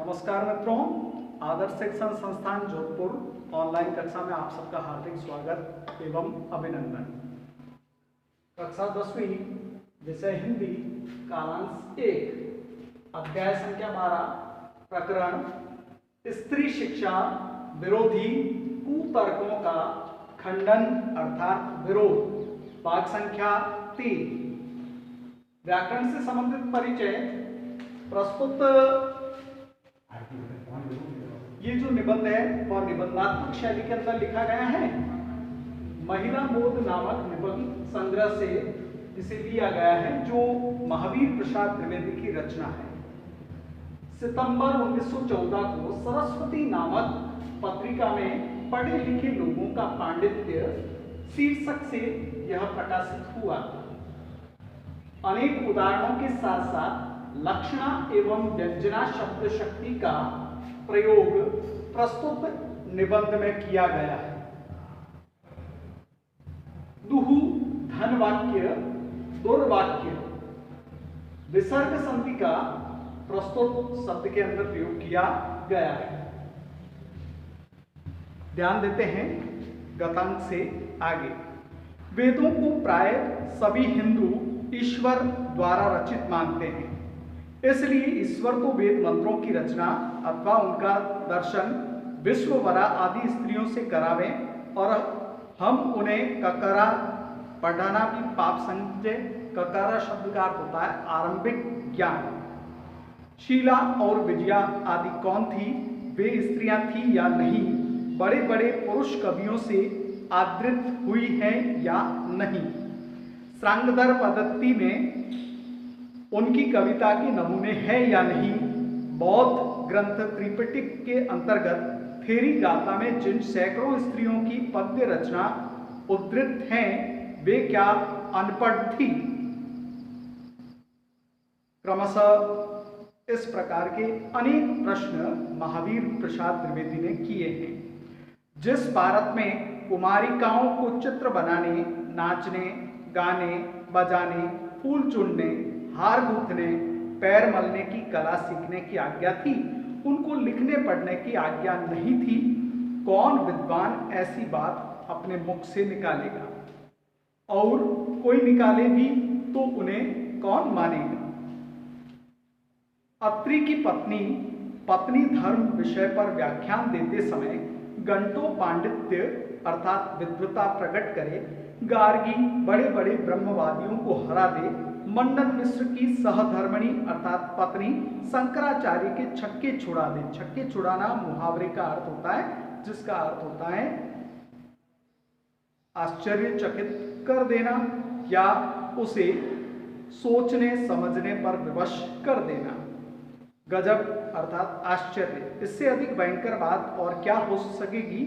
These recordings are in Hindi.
नमस्कार मित्रों, आदर्श शिक्षण संस्थान जोधपुर ऑनलाइन कक्षा में आप सबका हार्दिक स्वागत एवं अभिनंदन। कक्षा 10वीं विषय हिंदी कालांश 1 अध्याय संख्या 12 प्रकरण स्त्री शिक्षा विरोधी कुतर्कों का खंडन अर्थात विरोध, भाग संख्या 3। व्याकरण से संबंधित परिचय। प्रस्तुत ये जो निबंध है वह निबंधात्मक शैली के अंदर लिखा गया है। महिला मोद नामक निबंध संग्रह से इसे लिया गया है, जो महावीर प्रसाद द्विवेदी की रचना है। सितंबर 1914 को सरस्वती नामक पत्रिका में पढ़े लिखे लोगों का पांडित्य शीर्षक से यह प्रकाशित हुआ। अनेक उदाहरणों के साथ साथ लक्षणा एवं व्यंजना शब्द शक्ति का प्रयोग प्रस्तुत निबंध में किया गया है। दुहु धनवाक्य दुर्वाक्य विसर्ग संधि का प्रस्तुत शब्द के अंदर प्रयोग किया गया है। ध्यान देते हैं गतांक से आगे। वेदों को प्राय सभी हिंदू ईश्वर द्वारा रचित मानते हैं, इसलिए ईश्वर को वेद मंत्रों की रचना अथवा उनका दर्शन विश्ववरा आदि स्त्रियों से करावें और हम उन्हें ककरा पढ़ाना भी पाप समझे। ककरा शब्द का अर्थ होता है आरंभिक ज्ञान। शीला और विजया आदि कौन थी, वे स्त्रियां थी या नहीं, बड़े बड़े पुरुष कवियों से आदृत हुई हैं या नहीं, श्रांगधर पद्धति में उनकी कविता के नमूने हैं या नहीं, बौद्ध ग्रंथ त्रिपिटक के अंतर्गत थेरी गाथा में जिन सैकड़ों स्त्रियों की पद्य रचना उद्धृत हैं, वे क्या अनपढ़ थी। क्रमशः इस प्रकार के अनेक प्रश्न महावीर प्रसाद द्विवेदी ने किए हैं। जिस भारत में कुमारिकाओं को चित्र बनाने, नाचने, गाने बजाने, फूल चुनने, हार गूंथने, पैर मलने की कला सीखने की आज्ञा थी, उनको लिखने पढ़ने की आज्ञा नहीं थी। कौन विद्वान ऐसी बात अपने मुख से निकालेगा, और कोई निकाले भी तो उन्हें कौन मानेगा। अत्रि की पत्नी धर्म विषय पर व्याख्यान देते समय घंटों पांडित्य अर्थात विद्वता प्रकट करे, गार्गी बड़े बड़े ब्रह्मवादियों को हरा दे, मंडन मिश्र की सहधर्मणी अर्थात पत्नी शंकराचार्य के छक्के छुड़ा दे। छक्के छुड़ाना मुहावरे का अर्थ होता है, जिसका अर्थ होता है आश्चर्यचकित कर देना या उसे सोचने समझने पर विवश कर देना। गजब अर्थात आश्चर्य, इससे अधिक भयंकर बात और क्या हो सकेगी।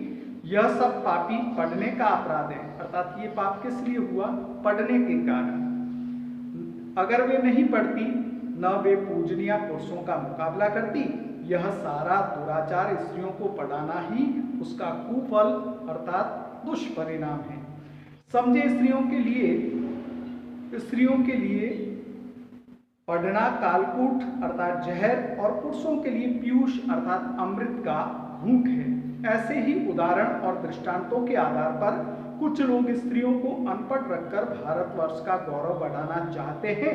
यह सब पापी पढ़ने का अपराध है, अर्थात ये पाप किस लिए हुआ, पढ़ने के कारण। अगर वे नहीं पढ़ती, न वे पूजनीय पुरुषों का मुकाबला करती। यह सारा दुराचार स्त्रियों को पढ़ाना ही उसका कुफल अर्थात दुष्परिणाम है। समझे स्त्रियों के लिए पढ़ना कालकूट अर्थात जहर और पुरुषों के लिए पीयूष अर्थात अमृत का घूंट है। ऐसे ही उदाहरण और दृष्टांतों के आधार पर कुछ लोग स्त्रियों को अनपढ़ रखकर भारतवर्ष का गौरव बढ़ाना चाहते हैं।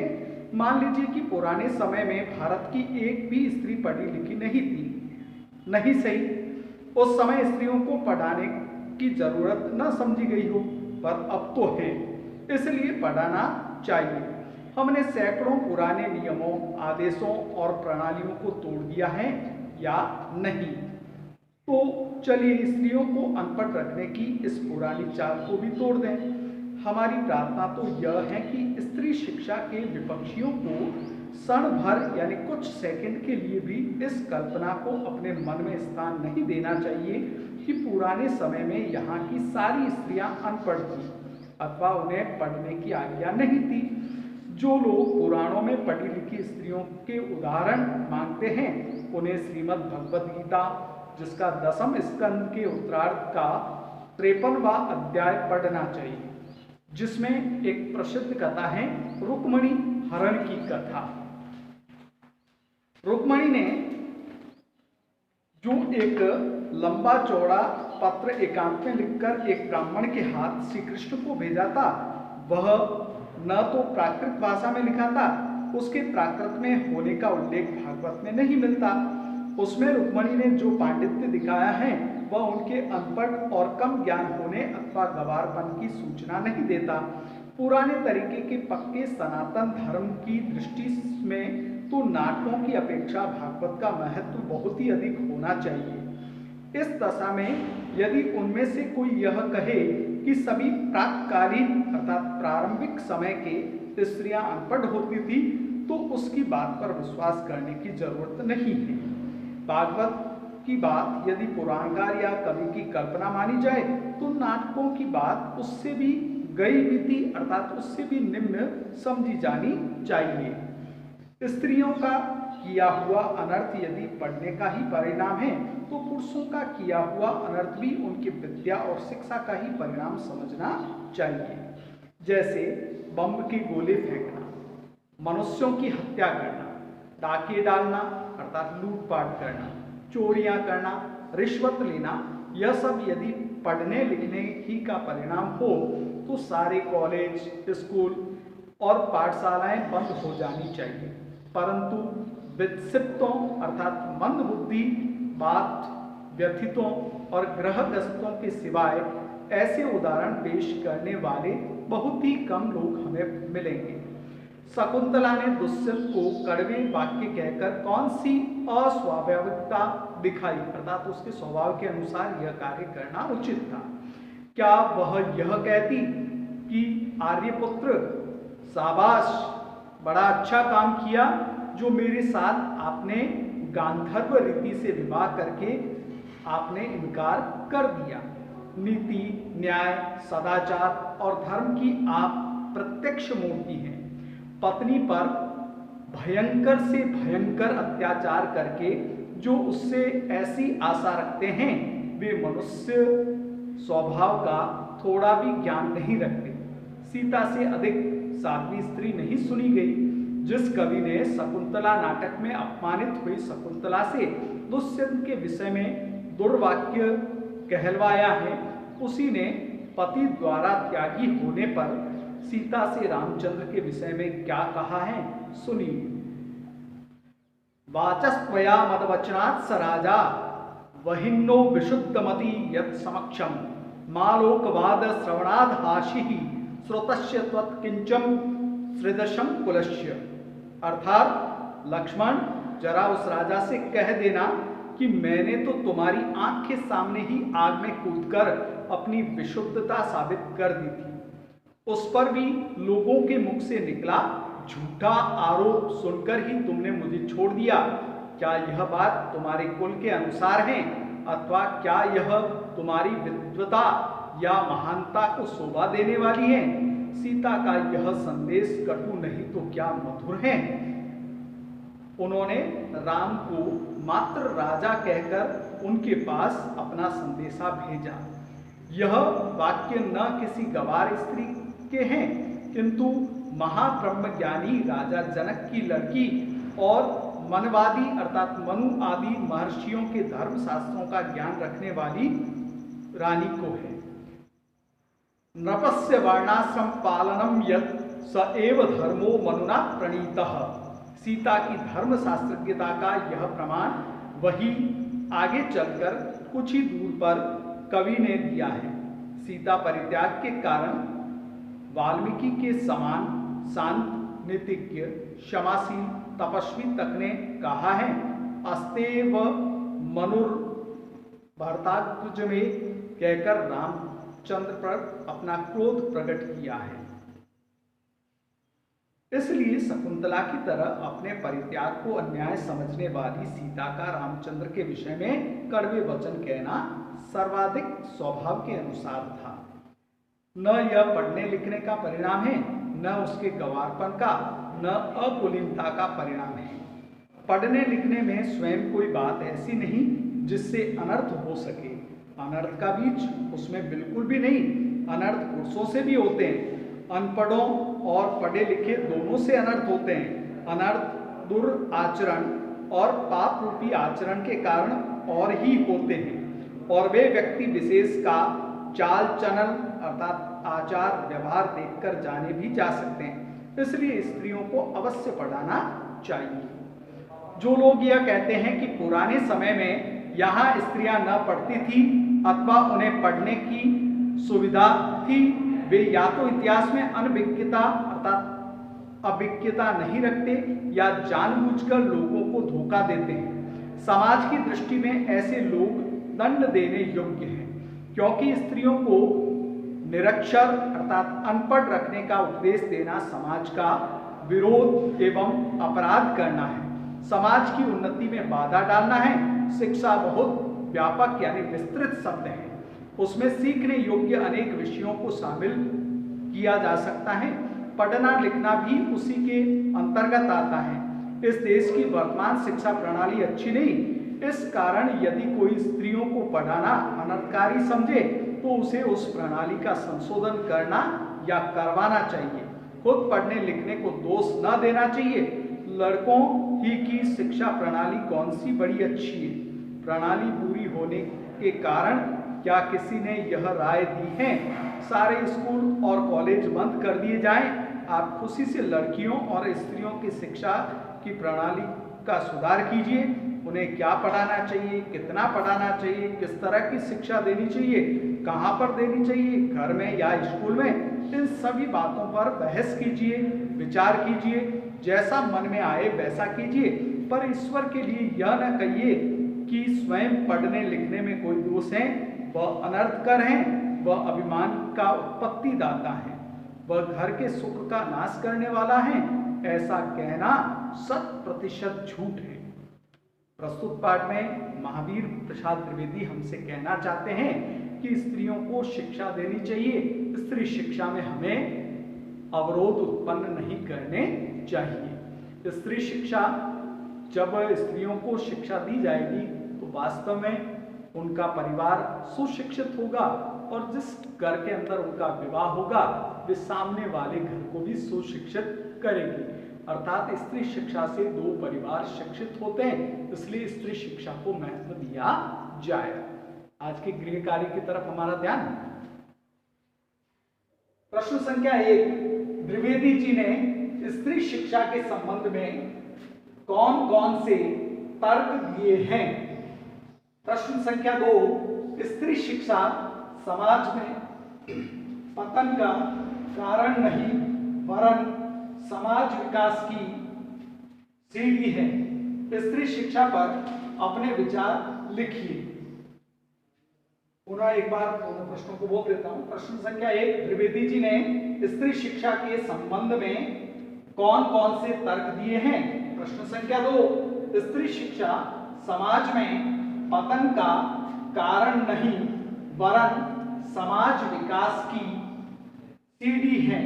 मान लीजिए कि पुराने समय में भारत की एक भी स्त्री पढ़ी लिखी नहीं थी। नहीं सही, उस समय स्त्रियों को पढ़ाने की जरूरत न समझी गई हो, पर अब तो है, इसलिए पढ़ाना चाहिए। हमने सैकड़ों पुराने नियमों, आदेशों और प्रणालियों को तोड़ दिया है या नहीं। तो चलिए स्त्रियों को अनपढ़ रखने की इस पुरानी चाल को भी तोड़ दें। हमारी प्रार्थना तो यह है कि स्त्री शिक्षा के विपक्षियों को क्षण भर यानी कुछ सेकंड के लिए भी इस कल्पना को अपने मन में स्थान नहीं देना चाहिए कि पुराने समय में यहाँ की सारी स्त्रियां अनपढ़ थी अथवा उन्हें पढ़ने की आज्ञा नहीं थी। जो लोग पुराणों में पढ़ी लिखी स्त्रियों के उदाहरण मांगते हैं, उन्हें श्रीमद् भगवद गीता जिसका 10वें स्कंद के उत्तरार्ध का 53वां अध्याय पढ़ना चाहिए, जिसमें एक प्रसिद्ध कथा है रुक्मणी हरण की कथा। रुक्मणी ने जो एक लंबा चौड़ा पत्र एकांत में लिखकर एक ब्राह्मण के हाथ श्री कृष्ण को भेजा था, वह न तो प्राकृत भाषा में लिखा था, उसके प्राकृत में होने का उल्लेख भागवत में नहीं मिलता। उसमें रुक्मणी ने जो पांडित्य दिखाया है वह उनके अनपढ़ और कम ज्ञान होने अथवा गवारपन की सूचना नहीं देता। पुराने तरीके के पक्के सनातन धर्म की दृष्टि में तो नाटकों की अपेक्षा भागवत का महत्व बहुत ही अधिक होना चाहिए। इस दशा में यदि उनमें से कोई यह कहे कि सभी प्रातकालीन अर्थात प्रारंभिक समय के स्त्रियां अनपढ़ होती थी, तो उसकी बात पर विश्वास करने की जरूरत नहीं है। भागवत की बात यदि पुराणकार या कवि की कल्पना मानी जाए तो नाटकों की बात उससे भी गई बीती अर्थात उससे भी निम्न समझी जानी चाहिए। स्त्रियों का किया हुआ अनर्थ यदि पढ़ने का ही परिणाम है तो पुरुषों का किया हुआ अनर्थ भी उनकी विद्या और शिक्षा का ही परिणाम समझना चाहिए। जैसे बम के गोले फेंकना, मनुष्यों की हत्या करना, डाके डालना अर्थात लूटपाट करना, चोरियां करना, रिश्वत लेना, यह सब यदि पढ़ने लिखने ही का परिणाम हो तो सारे कॉलेज, स्कूल और पाठशालाएं बंद हो जानी चाहिए। परंतु विक्षिप्तों अर्थात मंद बुद्धि, बात व्यथितों और ग्रहग्रस्तों के सिवाय ऐसे उदाहरण पेश करने वाले बहुत ही कम लोग हमें मिलेंगे। शकुंतला ने दुष्यंत को कड़वे वाक्य कहकर कौन सी अस्वाभाविकता दिखाई अर्थात उसके स्वभाव के अनुसार यह कार्य करना उचित था। क्या वह यह कहती कि आर्यपुत्र शाबाश, बड़ा अच्छा काम किया जो मेरे साथ आपने गांधर्व रीति से विवाह करके आपने इनकार कर दिया। नीति, न्याय, सदाचार और धर्म की आप प्रत्यक्ष मूर्ति हैं। पत्नी पर भयंकर से भयंकर अत्याचार करके जो उससे ऐसी आशा रखते हैं वे मनुष्य स्वभाव का थोड़ा भी ज्ञान नहीं रखते। सीता से अधिक साध्वी स्त्री नहीं सुनी गई। जिस कवि ने शकुंतला नाटक में अपमानित हुई शकुंतला से दुष्यंत के विषय में दुर्वाक्य कहलवाया है, उसी ने पति द्वारा त्यागी होने पर सीता से रामचंद्र के विषय में क्या कहा है, सुनिए। वाचस्त्वया मदवचनात् स राजा वहिन्नो विशुद्धमति यत् समक्षम मालोकवाद श्रवणाद् हाशिः श्रोतस्य त्वत्किंचम सृदशम कुलस्य। अर्थात लक्ष्मण, जरा उस राजा से कह देना कि मैंने तो तुम्हारी आंख के सामने ही आग में कूदकर अपनी विशुद्धता साबित कर दी थी, उस पर भी लोगों के मुख से निकला झूठा आरोप सुनकर ही तुमने मुझे छोड़ दिया। क्या यह बात तुम्हारे कुल के अनुसार है अथवा क्या यह तुम्हारी विद्वता या महानता को शोभा देने वाली है? सीता का यह संदेश कटु नहीं तो क्या मधुर है। उन्होंने राम को मात्र राजा कहकर उनके पास अपना संदेशा भेजा। यह वाक्य न किसी गवार स्त्री के हैं किंतु महाब्रह्मज्ञानी राजा जनक की लड़की और मनवादी अर्थात मनु आदि महर्षियों के धर्म शास्त्रों का ज्ञान रखने वाली रानी को है। नृपस्य वर्णाश्रम पालनम यत् स एव धर्मो मनुना प्रणीतः। सीता की धर्म शास्त्रज्ञता का यह प्रमाण वही आगे चलकर कुछ ही दूर पर कवि ने दिया है। सीता परित्याग के कारण वाल्मीकि के समान शांत, नीतिज्ञ, क्षमाशील, तपस्वी तक ने कहा है अस्तेव मनुर भरतात्मज में कहकर रामचंद्र पर अपना क्रोध प्रकट किया है। इसलिए शकुंतला की तरह अपने परित्याग को अन्याय समझने वाली सीता का रामचंद्र के विषय में कड़वे वचन कहना सर्वाधिक स्वभाव के अनुसार था। न यह पढ़ने लिखने का परिणाम है, न उसके गवारपन का, न अकुलीनता का परिणाम है। पढ़ने लिखने में स्वयं कोई बात ऐसी नहीं जिससे अनर्थ हो सके। अनर्थ का बीज उसमें बिल्कुल भी नहीं। अनर्थ पुरुषों से भी होते हैं, अनपढ़ों और पढ़े लिखे दोनों से अनर्थ होते हैं। अनर्थ दुराचरण और पाप रूपी आचरण के कारण और ही होते हैं और वे व्यक्ति विशेष का चाल चलन अर्थात आचार व्यवहार देखकर जाने भी जा सकते हैं। इसलिए स्त्रियों को अवश्य पढ़ाना चाहिए। जो लोग यह कहते हैं कि पुराने समय में यहाँ स्त्रियां न पढ़ती थी अथवा उन्हें पढ़ने की सुविधा थी, वे या तो इतिहास में अनभिज्ञता अर्थात अभिज्ञता नहीं रखते या जानबूझकर लोगों को धोखा देते हैं। समाज की दृष्टि में ऐसे लोग दंड देने योग्य हैं, क्योंकि स्त्रियों को निरक्षर अर्थात अनपढ़ रखने का उपदेश देना समाज का विरोध एवं अपराध करना है। समाज की उन्नति में बाधा डालना है। शिक्षा बहुत व्यापक यानी विस्तृत शब्द है, उसमें सीखने योग्य अनेक विषयों को शामिल किया जा सकता है। पढ़ना लिखना भी उसी के अंतर्गत आता है। इस देश की वर्तमान शिक्षा प्रणाली अच्छी नहीं, इस कारण यदि कोई स्त्रियों को पढ़ाना अनर्थकारी समझे तो उसे उस प्रणाली का संशोधन करना या करवाना चाहिए। खुद पढ़ने लिखने को दोष न देना चाहिए। लड़कों ही की शिक्षा प्रणाली कौन सी बड़ी अच्छी है? प्रणाली बुरी होने के कारण क्या किसी ने यह राय दी है सारे स्कूल और कॉलेज बंद कर दिए जाएं? आप खुशी से लड़कियों और स्त्रियों की शिक्षा की प्रणाली का सुधार कीजिए। उन्हें क्या पढ़ाना चाहिए, कितना पढ़ाना चाहिए, किस तरह की शिक्षा देनी चाहिए, कहाँ पर देनी चाहिए, घर में या स्कूल में, इन सभी बातों पर बहस कीजिए, विचार कीजिए। जैसा मन में आए वैसा कीजिए, पर ईश्वर के लिए यह न कहिए कि स्वयं पढ़ने लिखने में कोई दोष है। वह अनर्थकर हैं, वह अभिमान का उत्पत्ति दाता है, वह घर के सुख का नाश करने वाला है। ऐसा कहना 100% झूठ है। प्रस्तुत पाठ में महावीर प्रसाद द्विवेदी हमसे कहना चाहते हैं कि स्त्रियों को शिक्षा देनी चाहिए। स्त्री शिक्षा में हमें अवरोध उत्पन्न नहीं करने चाहिए। स्त्री शिक्षा जब स्त्रियों को शिक्षा दी जाएगी तो वास्तव में उनका परिवार सुशिक्षित होगा और जिस घर के अंदर उनका विवाह होगा वे सामने वाले घर को भी सुशिक्षित करेगी। अर्थात स्त्री शिक्षा से दो परिवार शिक्षित होते हैं, इसलिए स्त्री शिक्षा को महत्व दिया जाए। आज के गृह कार्य की तरफ हमारा ध्यान। प्रश्न संख्या 1, द्विवेदी जी ने स्त्री शिक्षा के संबंध में कौन कौन से तर्क दिए हैं? प्रश्न संख्या 2, स्त्री शिक्षा समाज में पतन का कारण नहीं वरन समाज विकास की सीढ़ी है। स्त्री शिक्षा पर अपने विचार लिखिए। पुनः एक बार दोनों प्रश्नों को बोल देता हूं। प्रश्न संख्या 1, द्विवेदी जी ने स्त्री शिक्षा के संबंध में कौन कौन से तर्क दिए हैं? प्रश्न संख्या 2, स्त्री शिक्षा समाज में पतन का कारण नहीं वरन समाज विकास की सीढ़ी है।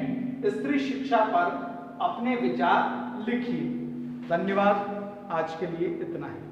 स्त्री शिक्षा पर अपने विचार लिखिए। धन्यवाद। आज के लिए इतना ही।